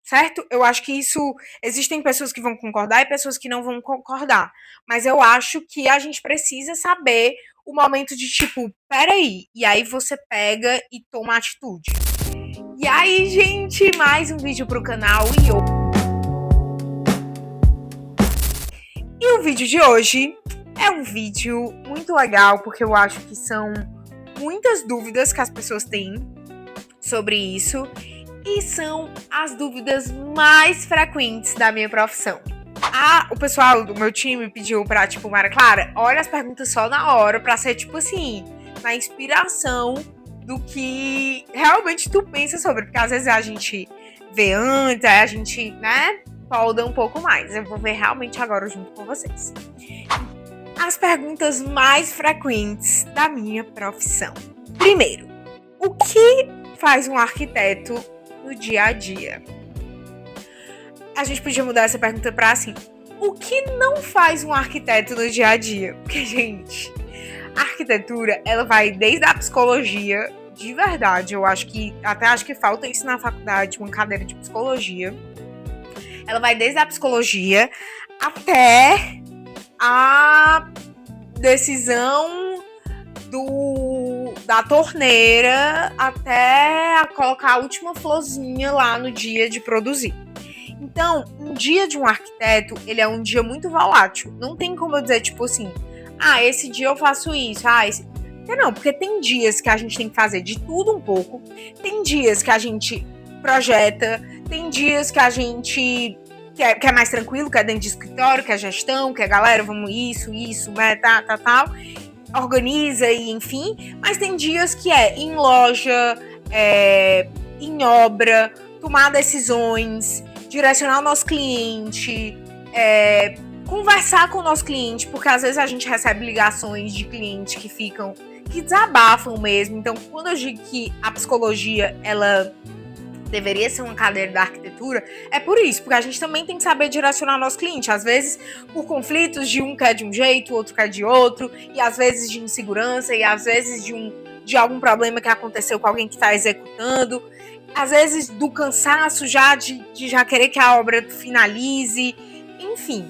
certo? Eu acho que isso existem pessoas que vão concordar e pessoas que não vão concordar, mas eu acho que a gente precisa saber o momento de tipo, peraí, e aí você pega e toma atitude. E aí, gente, mais um vídeo pro canal e o vídeo de hoje é um vídeo muito legal porque eu acho que são muitas dúvidas que as pessoas têm sobre isso e são as dúvidas mais frequentes da minha profissão. O pessoal do meu time pediu pra, tipo, Mara Clara, olha as perguntas só na hora pra ser, tipo assim, na inspiração do que realmente tu pensa sobre. Porque às vezes a gente vê antes, aí a gente, né, folda um pouco mais. Eu vou ver realmente agora junto com vocês. As perguntas mais frequentes da minha profissão. Primeiro, o que faz um arquiteto no dia a dia? A gente podia mudar essa pergunta para assim, o que não faz um arquiteto no dia a dia? Porque, gente, a arquitetura, ela vai desde a psicologia, de verdade, acho que falta isso na faculdade, uma cadeira de psicologia. Ela vai desde a psicologia até a decisão da torneira até a colocar a última florzinha lá no dia de produzir. Então, um dia de um arquiteto, ele é um dia muito volátil. Não tem como eu dizer, tipo assim, esse dia eu faço isso, Não, porque tem dias que a gente tem que fazer de tudo um pouco, tem dias que a gente projeta, tem dias que a gente quer mais tranquilo, que é dentro de escritório, que é gestão, que é galera, vamos isso, né, tal, organiza e enfim, mas tem dias que é em loja, em obra, tomar decisões, direcionar o nosso cliente, conversar com o nosso cliente, porque às vezes a gente recebe ligações de clientes que desabafam mesmo. Então, quando eu digo que a psicologia, ela deveria ser uma cadeira da arquitetura, é por isso, porque a gente também tem que saber direcionar o nosso cliente, às vezes por conflitos de um quer de um jeito, o outro quer de outro, e às vezes de insegurança, e às vezes de algum problema que aconteceu com alguém que está executando, às vezes do cansaço já de já querer que a obra finalize, enfim.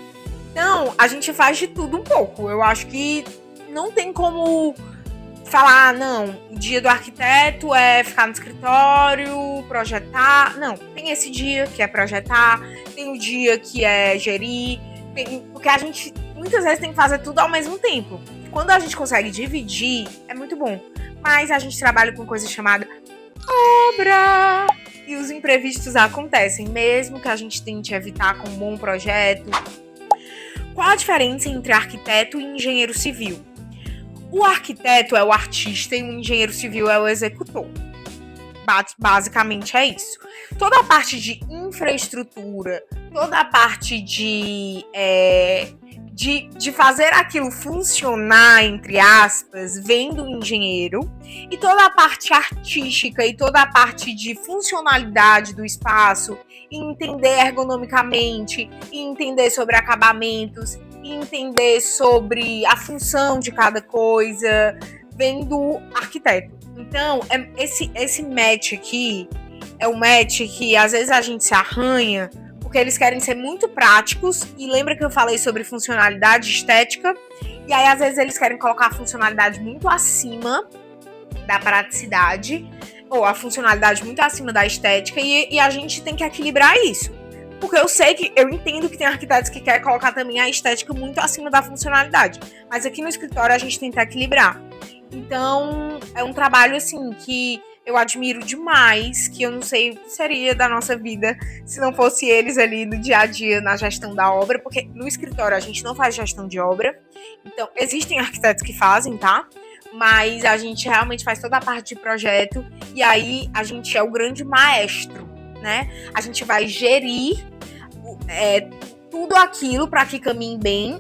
Então, a gente faz de tudo um pouco. Eu acho que não tem como falar, não, o dia do arquiteto é ficar no escritório, projetar. Não, tem esse dia que é projetar, tem o dia que é gerir, porque a gente muitas vezes tem que fazer tudo ao mesmo tempo. Quando a gente consegue dividir, é muito bom. Mas a gente trabalha com coisa chamada obra e os imprevistos acontecem, mesmo que a gente tente evitar com um bom projeto. Qual a diferença entre arquiteto e engenheiro civil? O arquiteto é o artista e o engenheiro civil é o executor. Basicamente é isso. Toda a parte de infraestrutura, toda a parte de fazer aquilo funcionar, entre aspas, vem do engenheiro, e toda a parte artística e toda a parte de funcionalidade do espaço, e entender ergonomicamente, e entender sobre acabamentos, e entender sobre a função de cada coisa, vem do arquiteto. Então, esse match aqui é um match que às vezes a gente se arranha, porque eles querem ser muito práticos, e lembra que eu falei sobre funcionalidade estética? E aí, às vezes, eles querem colocar a funcionalidade muito acima da praticidade, ou a funcionalidade muito acima da estética, e a gente tem que equilibrar isso. Porque eu entendo que tem arquitetos que querem colocar também a estética muito acima da funcionalidade. Mas aqui no escritório a gente tenta equilibrar. Então, é um trabalho, assim, que eu admiro demais, que eu não sei o que seria da nossa vida se não fosse eles ali no dia a dia, na gestão da obra, porque no escritório a gente não faz gestão de obra, então existem arquitetos que fazem, tá? Mas a gente realmente faz toda a parte de projeto, e aí a gente é o grande maestro, né? A gente vai gerir tudo aquilo para que caminhe bem,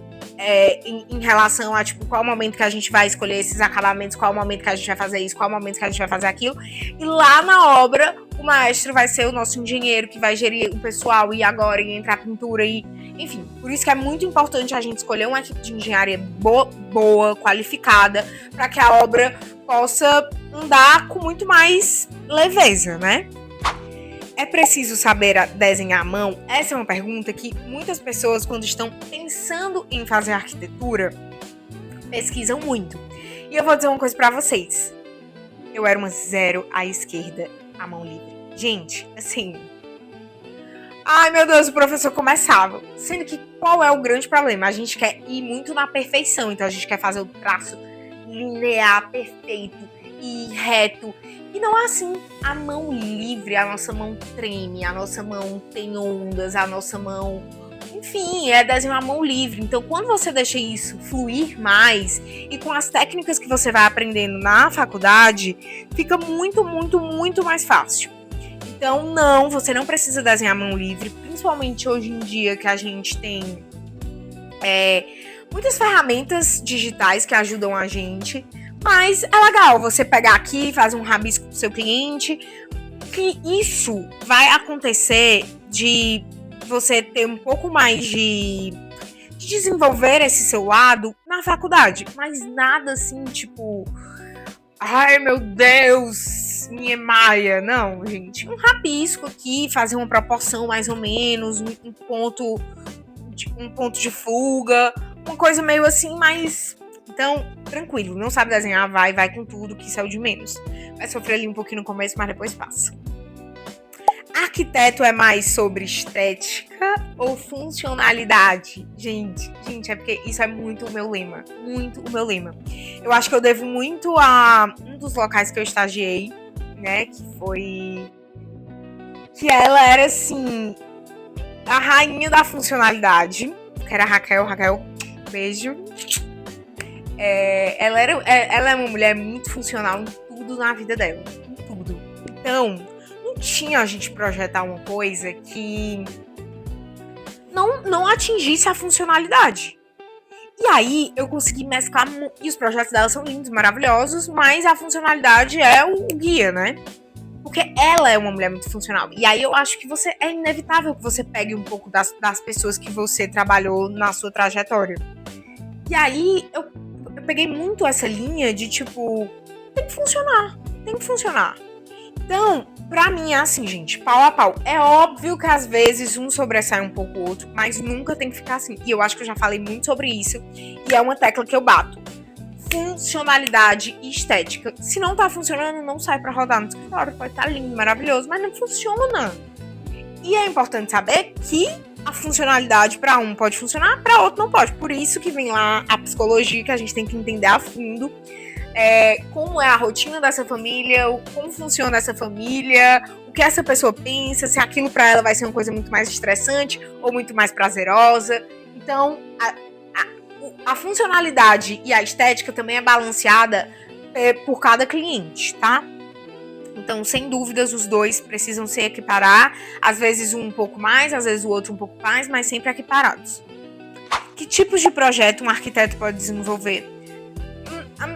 em relação a, tipo, qual o momento que a gente vai escolher esses acabamentos, qual o momento que a gente vai fazer isso, qual o momento que a gente vai fazer aquilo. E lá na obra, o maestro vai ser o nosso engenheiro, que vai gerir o pessoal, e agora, e entrar pintura, e enfim. Por isso que é muito importante a gente escolher uma equipe de engenharia boa, qualificada, para que a obra possa andar com muito mais leveza, né? É preciso saber desenhar à mão? Essa é uma pergunta que muitas pessoas, quando estão pensando em fazer arquitetura, pesquisam muito. E eu vou dizer uma coisa pra vocês. Eu era uma zero à esquerda, à mão livre. Gente, assim... Ai, meu Deus, o professor começava. Sendo que qual é o grande problema? A gente quer ir muito na perfeição. Então a gente quer fazer o traço linear, perfeito e reto. E não é assim. A mão livre, a nossa mão treme, a nossa mão tem ondas, a nossa mão... Enfim, é desenhar a mão livre. Então, quando você deixa isso fluir mais, e com as técnicas que você vai aprendendo na faculdade, fica muito, muito, muito mais fácil. Então, não, você não precisa desenhar a mão livre, principalmente hoje em dia que a gente tem muitas ferramentas digitais que ajudam a gente. Mas é legal você pegar aqui, fazer um rabisco pro seu cliente, que isso vai acontecer de você ter um pouco mais de desenvolver esse seu lado na faculdade. Mas nada assim, tipo... Ai, meu Deus, minha Maia. Não, gente. Um rabisco aqui, fazer uma proporção mais ou menos, um ponto de fuga, uma coisa meio assim, mas... Então, tranquilo, não sabe desenhar, vai com tudo, que isso é o de menos. Vai sofrer ali um pouquinho no começo, mas depois passa. Arquiteto é mais sobre estética ou funcionalidade? Gente, é porque isso é muito o meu lema. Muito o meu lema. Eu acho que eu devo muito a um dos locais que eu estagiei, né? Que ela era, assim, a rainha da funcionalidade. Que era a Raquel. Raquel, beijo. Ela é uma mulher muito funcional em tudo na vida dela. Em tudo. Então... tinha a gente projetar uma coisa que não atingisse a funcionalidade. E aí eu consegui mesclar, e os projetos dela são lindos, maravilhosos, mas a funcionalidade é o guia, né? Porque ela é uma mulher muito funcional. E aí eu acho que é inevitável que você pegue um pouco das pessoas que você trabalhou na sua trajetória. E aí eu peguei muito essa linha de tipo, tem que funcionar. Então, pra mim é assim, gente, pau a pau. É óbvio que às vezes um sobressai um pouco o outro, mas nunca tem que ficar assim. E eu acho que eu já falei muito sobre isso, e é uma tecla que eu bato. Funcionalidade e estética. Se não tá funcionando, não sai pra rodar no escritório. Pode estar lindo, maravilhoso, mas não funciona. E é importante saber que a funcionalidade pra um pode funcionar, pra outro não pode. Por isso que vem lá a psicologia, que a gente tem que entender a fundo. Como é a rotina dessa família, como funciona essa família, o que essa pessoa pensa, se aquilo para ela vai ser uma coisa muito mais estressante ou muito mais prazerosa. Então, a funcionalidade e a estética também é balanceada por cada cliente, tá? Então, sem dúvidas, os dois precisam se equiparar, às vezes um pouco mais, às vezes o outro um pouco mais, mas sempre equiparados. Que tipos de projeto um arquiteto pode desenvolver?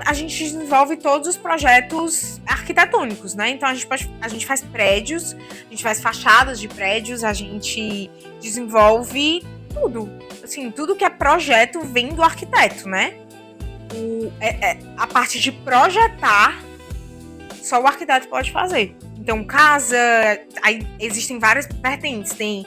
A gente desenvolve todos os projetos arquitetônicos, né? Então a gente faz prédios, a gente faz fachadas de prédios, a gente desenvolve tudo. Assim, tudo que é projeto vem do arquiteto, né? A parte de projetar, só o arquiteto pode fazer. Então, casa, aí existem várias vertentes, tem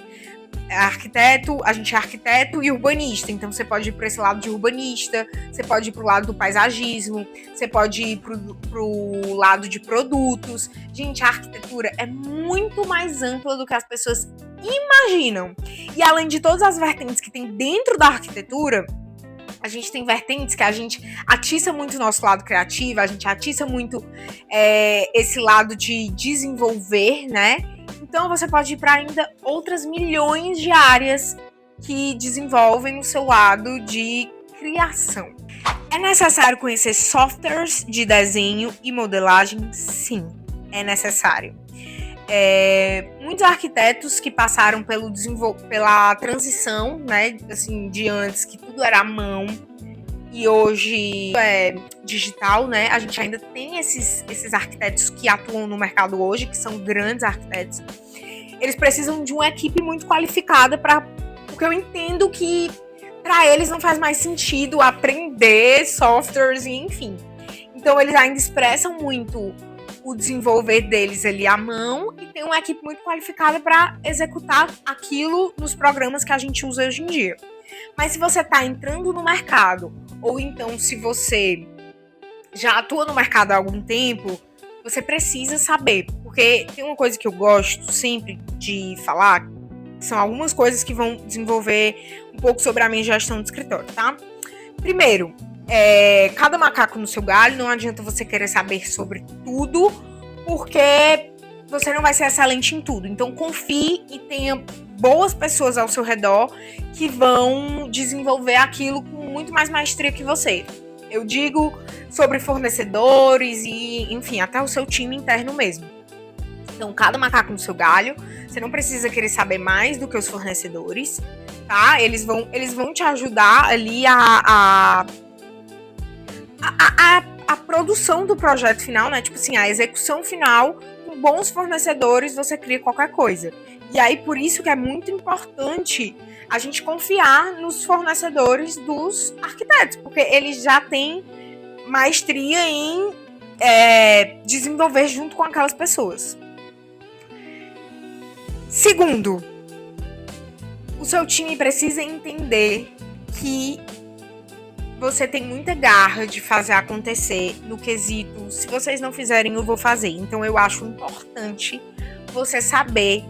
a gente é arquiteto e urbanista, então você pode ir para esse lado de urbanista, você pode ir para o lado do paisagismo, você pode ir pro lado de produtos. Gente, a arquitetura é muito mais ampla do que as pessoas imaginam. E além de todas as vertentes que tem dentro da arquitetura, a gente tem vertentes que a gente atiça muito o nosso lado criativo, a gente atiça muito esse lado de desenvolver, né? Então você pode ir para ainda outras milhões de áreas que desenvolvem o seu lado de criação. É necessário conhecer softwares de desenho e modelagem? Sim, é necessário. Muitos arquitetos que passaram pela transição, né, assim, de antes, que tudo era à mão, e hoje é digital, né? A gente ainda tem esses arquitetos que atuam no mercado hoje, que são grandes arquitetos. Eles precisam de uma equipe muito qualificada porque eu entendo que para eles não faz mais sentido aprender softwares e enfim. Então eles ainda expressam muito o desenvolver deles ali à mão e tem uma equipe muito qualificada para executar aquilo nos programas que a gente usa hoje em dia. Mas se você está entrando no mercado, ou então se você já atua no mercado há algum tempo, você precisa saber. Porque tem uma coisa que eu gosto sempre de falar, que são algumas coisas que vão desenvolver um pouco sobre a minha gestão de escritório, tá? Primeiro, cada macaco no seu galho, não adianta você querer saber sobre tudo, porque você não vai ser excelente em tudo. Então confie e tenha boas pessoas ao seu redor que vão desenvolver aquilo com muito mais maestria que você. Eu digo sobre fornecedores e, enfim, até o seu time interno mesmo. Então, cada macaco no seu galho, você não precisa querer saber mais do que os fornecedores, tá? Eles vão te ajudar ali a produção do projeto final, né? Tipo assim, a execução final, com bons fornecedores, você cria qualquer coisa. E aí, por isso que é muito importante a gente confiar nos fornecedores dos arquitetos, porque eles já têm maestria em desenvolver junto com aquelas pessoas. Segundo, o seu time precisa entender que você tem muita garra de fazer acontecer no quesito, se vocês não fizerem, eu vou fazer. Então eu acho importante você saber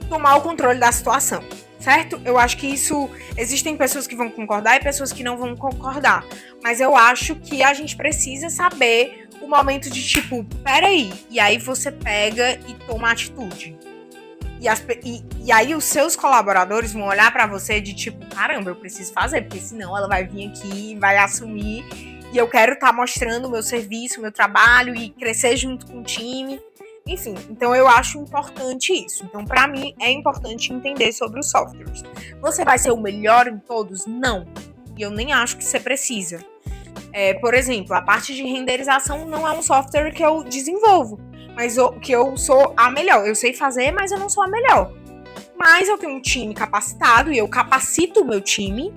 tomar o controle da situação, certo? Eu acho que isso, existem pessoas que vão concordar e pessoas que não vão concordar, mas eu acho que a gente precisa saber o momento de tipo, peraí, e aí você pega e toma atitude. E aí os seus colaboradores vão olhar pra você de tipo, caramba, eu preciso fazer, porque senão ela vai vir aqui, vai assumir, e eu quero estar mostrando o meu serviço, o meu trabalho, e crescer junto com o time. Enfim, então eu acho importante isso. Então, pra mim, é importante entender sobre os softwares. Você vai ser o melhor em todos? Não. E eu nem acho que você precisa. Por exemplo, a parte de renderização não é um software que eu desenvolvo, mas que eu sou a melhor. Eu sei fazer, mas eu não sou a melhor. Mas eu tenho um time capacitado e eu capacito o meu time.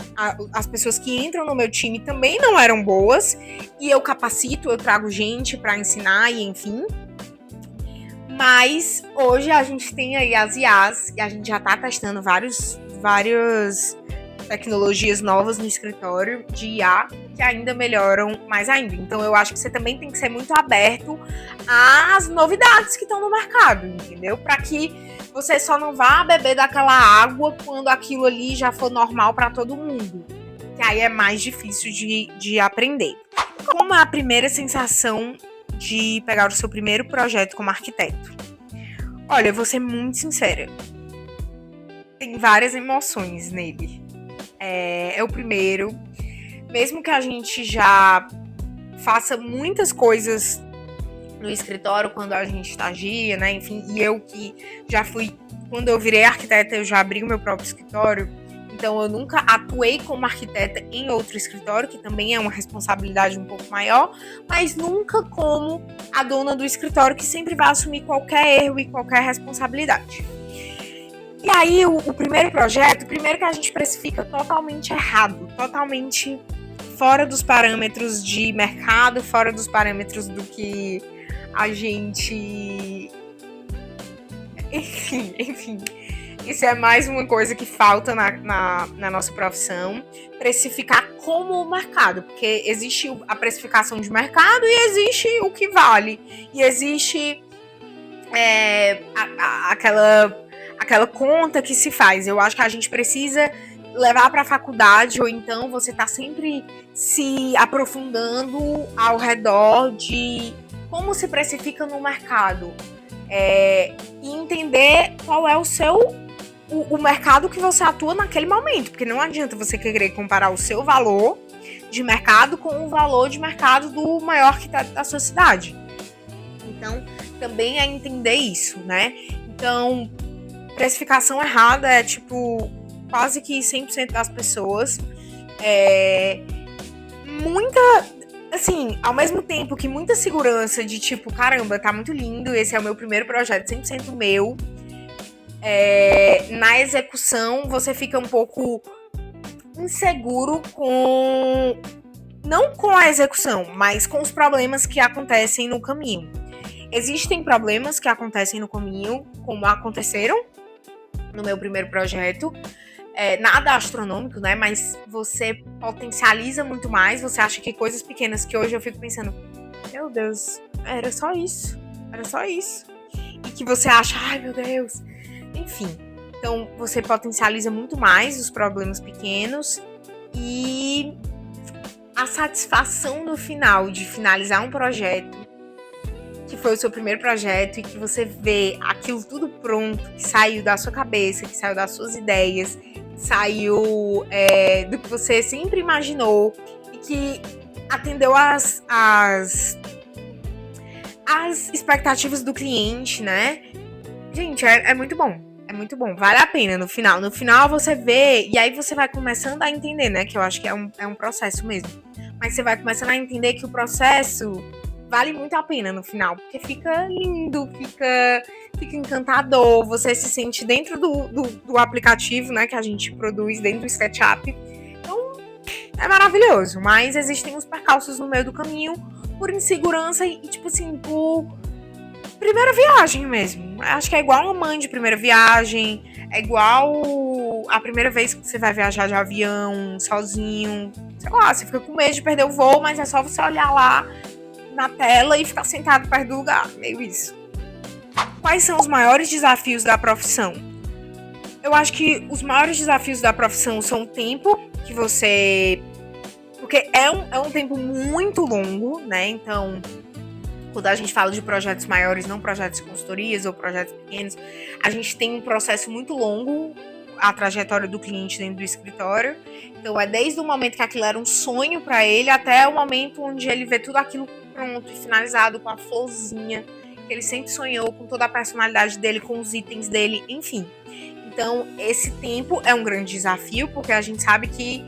As pessoas que entram no meu time também não eram boas. E eu capacito, eu trago gente pra ensinar e enfim. Mas hoje a gente tem aí as IAs e a gente já tá testando várias tecnologias novas no escritório de IA que ainda melhoram mais ainda. Então eu acho que você também tem que ser muito aberto às novidades que estão no mercado, entendeu? Para que você só não vá beber daquela água quando aquilo ali já for normal para todo mundo. Que aí é mais difícil de aprender. Como é a primeira sensação de pegar o seu primeiro projeto como arquiteto? Olha, eu vou ser muito sincera. Tem várias emoções nele. É o primeiro. Mesmo que a gente já faça muitas coisas no escritório quando a gente estagia, né? Enfim, e eu que já fui... Quando eu virei arquiteta, eu já abri o meu próprio escritório. Então, eu nunca atuei como arquiteta em outro escritório, que também é uma responsabilidade um pouco maior, mas nunca como a dona do escritório, que sempre vai assumir qualquer erro e qualquer responsabilidade. E aí, o primeiro projeto, primeiro que a gente precifica totalmente errado, totalmente fora dos parâmetros de mercado, fora dos parâmetros do que a gente... Enfim. Isso é mais uma coisa que falta na nossa profissão, precificar como o mercado, porque existe a precificação de mercado e existe o que vale, e existe aquela conta que se faz. Eu acho que a gente precisa levar para a faculdade, ou então você tá sempre se aprofundando ao redor de como se precifica no mercado, e entender qual é o mercado que você atua naquele momento, porque não adianta você querer comparar o seu valor de mercado com o valor de mercado do maior arquiteto da sua cidade. Então, também é entender isso, né? Então, precificação errada é tipo quase que 100% das pessoas. Assim, ao mesmo tempo que muita segurança de tipo, caramba, tá muito lindo, esse é o meu primeiro projeto, 100% meu. Na execução, você fica um pouco inseguro não com a execução, mas com os problemas que acontecem no caminho. Existem problemas que acontecem no caminho, como aconteceram no meu primeiro projeto. Nada astronômico, né? Mas você potencializa muito mais. Você acha que coisas pequenas que hoje eu fico pensando, meu Deus, era só isso. Era só isso. E que você acha, ai meu Deus. Enfim. Então você potencializa muito mais os problemas pequenos. E a satisfação no final de finalizar um projeto, que foi o seu primeiro projeto, e que você vê aquilo tudo pronto, que saiu da sua cabeça, que saiu das suas ideias, saiu do que você sempre imaginou e que atendeu às expectativas do cliente, né? Gente, é muito bom. É muito bom, vale a pena no final. No final você vê, e aí você vai começando a entender, né? Que eu acho que é um processo mesmo. Mas você vai começando a entender que o processo vale muito a pena no final, porque fica lindo, fica encantador, você se sente dentro do aplicativo, né, que a gente produz dentro do SketchUp. Então, é maravilhoso, mas existem uns percalços no meio do caminho por insegurança e tipo assim, por primeira viagem mesmo. Acho que é igual uma mãe de primeira viagem, é igual a primeira vez que você vai viajar de avião, sozinho, sei lá, você fica com medo de perder o voo, mas é só você olhar lá na tela e ficar sentado perto do lugar, meio isso. Quais são os maiores desafios da profissão? Eu acho que os maiores desafios da profissão são o tempo que você... Porque é um tempo muito longo, né? Então, quando a gente fala de projetos maiores, não projetos de consultorias ou projetos pequenos, a gente tem um processo muito longo, a trajetória do cliente dentro do escritório. Então, é desde o momento que aquilo era um sonho para ele até o momento onde ele vê tudo aquilo pronto e finalizado com a florzinha que ele sempre sonhou, com toda a personalidade dele, com os itens dele, enfim. Então, esse tempo é um grande desafio, porque a gente sabe que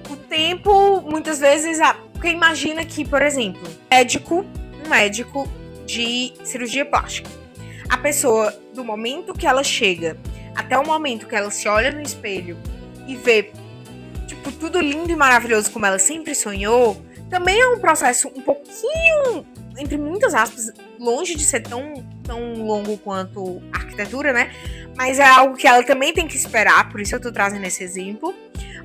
o tempo, muitas vezes, porque imagina que, por exemplo, um médico de cirurgia plástica, a pessoa, do momento que ela chega até o momento que ela se olha no espelho e vê, tipo, tudo lindo e maravilhoso como ela sempre sonhou, também é um processo um pouquinho, entre muitas aspas, longe de ser tão longo quanto a arquitetura, né? Mas é algo que ela também tem que esperar, por isso eu tô trazendo esse exemplo.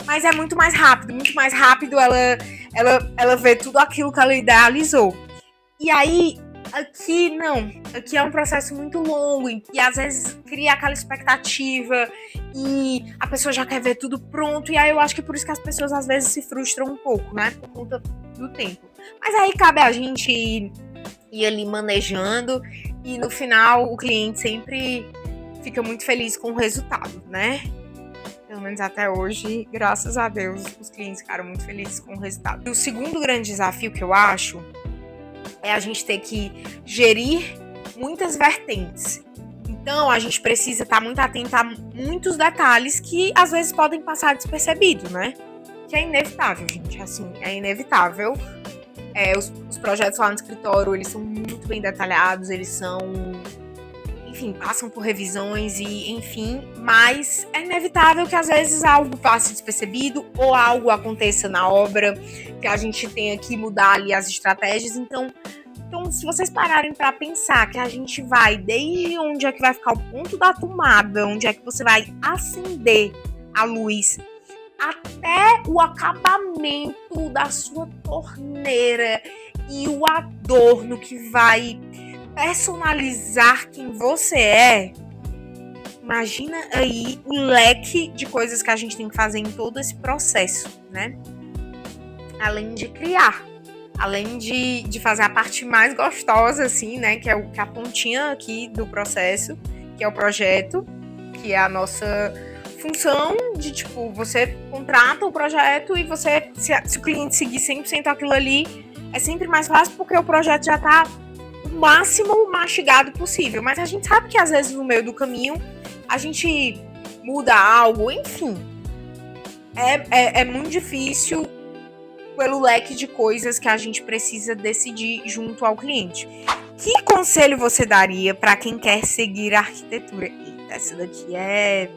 Mas é muito mais rápido ela vê tudo aquilo que ela idealizou. E aí, aqui é um processo muito longo e às vezes cria aquela expectativa e a pessoa já quer ver tudo pronto, e aí eu acho que por isso que as pessoas às vezes se frustram um pouco, né, por conta do tempo. Mas aí cabe a gente ir ali manejando e no final o cliente sempre fica muito feliz com o resultado, né? Pelo menos até hoje, graças a Deus, os clientes ficaram muito felizes com o resultado. E o segundo grande desafio que eu acho é a gente ter que gerir muitas vertentes. Então, a gente precisa estar muito atento a muitos detalhes que, às vezes, podem passar despercebido, né? Que é inevitável, gente. Assim, é inevitável. Os projetos lá no escritório, eles são muito bem detalhados, eles são... Enfim, passam por revisões e, enfim, mas é inevitável que às vezes algo passe despercebido ou algo aconteça na obra, que a gente tenha que mudar ali as estratégias. Então, se vocês pararem para pensar que a gente vai desde onde é que vai ficar o ponto da tomada, onde é que você vai acender a luz, até o acabamento da sua torneira e o adorno que vai personalizar quem você é, imagina aí o leque de coisas que a gente tem que fazer em todo esse processo, né? Além de criar, além de fazer a parte mais gostosa, assim, né? Que é a pontinha aqui do processo, que é o projeto, que é a nossa função de, tipo, você contrata o projeto e você, se o cliente seguir 100% aquilo ali, é sempre mais fácil porque o projeto já tá máximo mastigado possível, mas a gente sabe que às vezes no meio do caminho a gente muda algo, enfim, é muito difícil pelo leque de coisas que a gente precisa decidir junto ao cliente. Que conselho você daria para quem quer seguir a arquitetura? Eita, essa daqui é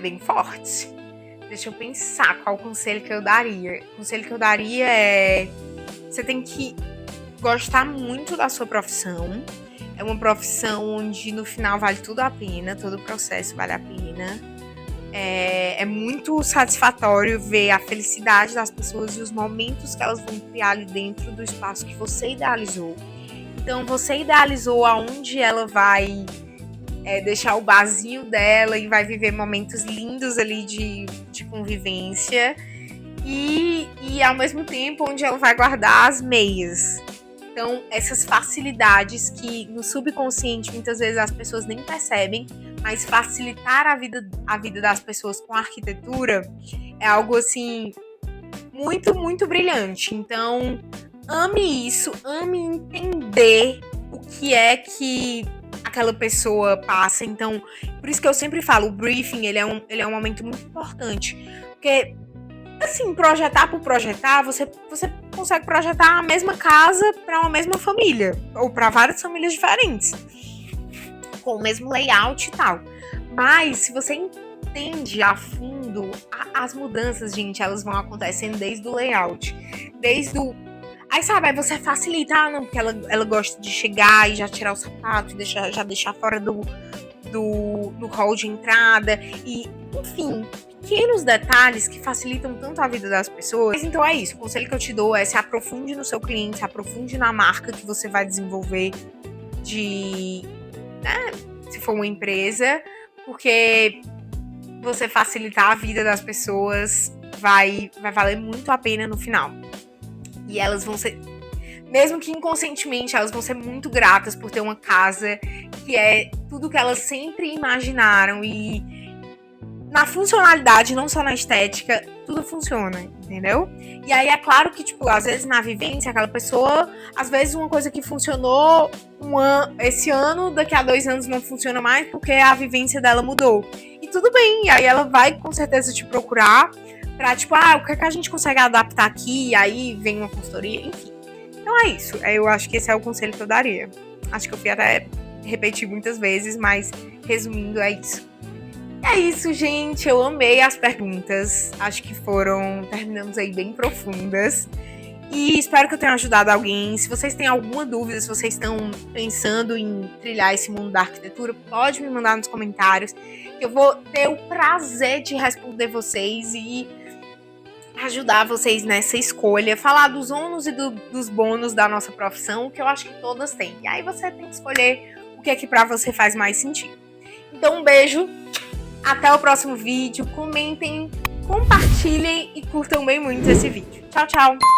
bem forte. Deixa eu pensar qual conselho que eu daria. O conselho que eu daria é: Você tem que gostar muito da sua profissão. É uma profissão onde no final vale tudo a pena, todo o processo vale a pena. É muito satisfatório ver a felicidade das pessoas e os momentos que elas vão criar ali dentro do espaço que você idealizou. Então, você idealizou aonde ela vai deixar o barzinho dela e vai viver momentos lindos ali de convivência. E ao mesmo tempo onde ela vai guardar as meias. Então, essas facilidades que no subconsciente muitas vezes as pessoas nem percebem, mas facilitar a vida das pessoas com a arquitetura é algo assim muito, muito brilhante. Então, ame isso, ame entender o que é que aquela pessoa passa. Então, por isso que eu sempre falo, o briefing ele é um momento muito importante. Porque assim, projetar por projetar, você consegue projetar a mesma casa para uma mesma família, ou para várias famílias diferentes, com o mesmo layout e tal. Mas se você entende a fundo, as mudanças, gente, elas vão acontecendo desde o layout, Aí, sabe, aí você facilita, não, porque ela gosta de chegar e já tirar o sapato, e já deixar fora do hall de entrada, e, enfim, pequenos detalhes que facilitam tanto a vida das pessoas. Mas então é isso, o conselho que eu te dou é se aprofunde no seu cliente, se aprofunde na marca que você vai desenvolver se for uma empresa, porque você facilitar a vida das pessoas vai valer muito a pena no final. E elas vão ser, mesmo que inconscientemente, elas vão ser muito gratas por ter uma casa que é tudo que elas sempre imaginaram. E na funcionalidade, não só na estética, tudo funciona, entendeu? E aí é claro que, tipo, às vezes na vivência, aquela pessoa, às vezes uma coisa que funcionou esse ano, daqui a 2 anos não funciona mais porque a vivência dela mudou. E tudo bem, e aí ela vai com certeza te procurar pra, tipo, o que é que a gente consegue adaptar aqui, e aí vem uma consultoria, enfim. Então é isso, eu acho que esse é o conselho que eu daria. Acho que eu fui até repetir muitas vezes, mas resumindo, é isso. É isso, gente, eu amei as perguntas, acho que terminamos aí bem profundas. E espero que eu tenha ajudado alguém. Se vocês têm alguma dúvida, se vocês estão pensando em trilhar esse mundo da arquitetura, pode me mandar nos comentários, que eu vou ter o prazer de responder vocês e ajudar vocês nessa escolha, falar dos ônus e dos bônus da nossa profissão, que eu acho que todas têm. E aí você tem que escolher o que é que pra você faz mais sentido. Então, um beijo, até o próximo vídeo, comentem, compartilhem e curtam bem muito esse vídeo. Tchau, tchau!